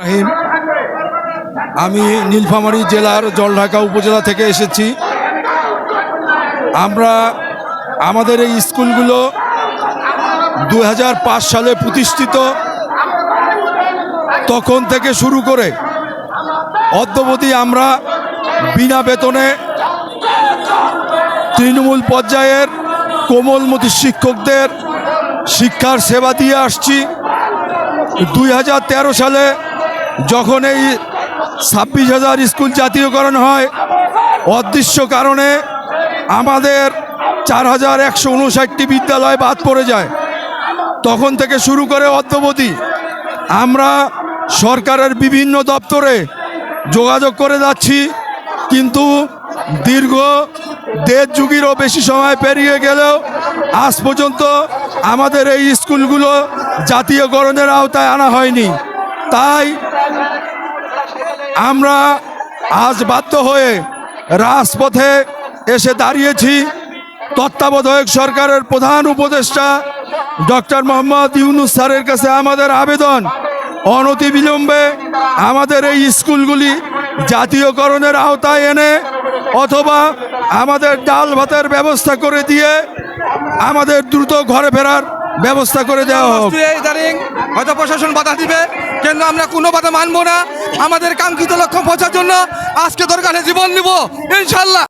রহিম, আমি নীলফামারী জেলার জলঢাকা উপজেলা থেকে এসেছি। আমরা আমাদের এই স্কুলগুলো 2005 সালে প্রতিষ্ঠিত, তখন থেকে শুরু করে অদ্যাবধি আমরা বিনা বেতনে তৃণমূল পর্যায়ের কোমলমতি শিক্ষকদের শিক্ষার সেবা দিয়ে আসছি। 2013 সালে যখন এই 26,000 স্কুল জাতীয়করণ হয়, অদৃশ্য কারণে আমাদের 4,159টি বিদ্যালয় বাদ পড়ে যায়। তখন থেকে শুরু করে অদ্যাবধি আমরা সরকারের বিভিন্ন দপ্তরে যোগাযোগ করে যাচ্ছি, কিন্তু দীর্ঘ 1.5 যুগেরও বেশি সময় পেরিয়ে গেলেও আজ পর্যন্ত আমাদের এই স্কুলগুলো জাতীয়করণের আওতায় আনা হয়নি। তাই আমরা আজ বাধ্য হয়ে রাজপথে এসে দাঁড়িয়েছি। তত্ত্বাবধায়ক সরকারের প্রধান উপদেষ্টা ডক্টর মোহাম্মদ ইউনূস স্যারের কাছে আমাদের আবেদন, অনতিবিলম্বে আমাদের এই স্কুলগুলি জাতীয়করণের আওতায় এনে অথবা আমাদের ডাল ভাতের ব্যবস্থা করে দিয়ে আমাদের দ্রুত ঘরে ফেরার ব্যবস্থা করে দেওয়া হোক। হয়তো প্রশাসন বাধা দিবে, কিন্তু আমরা কোনো বাধা মানবো না। আমাদের কাঙ্ক্ষিত লক্ষ্য পৌঁছার জন্য আজকে দরকারে জীবন নিব ইনশাল্লাহ।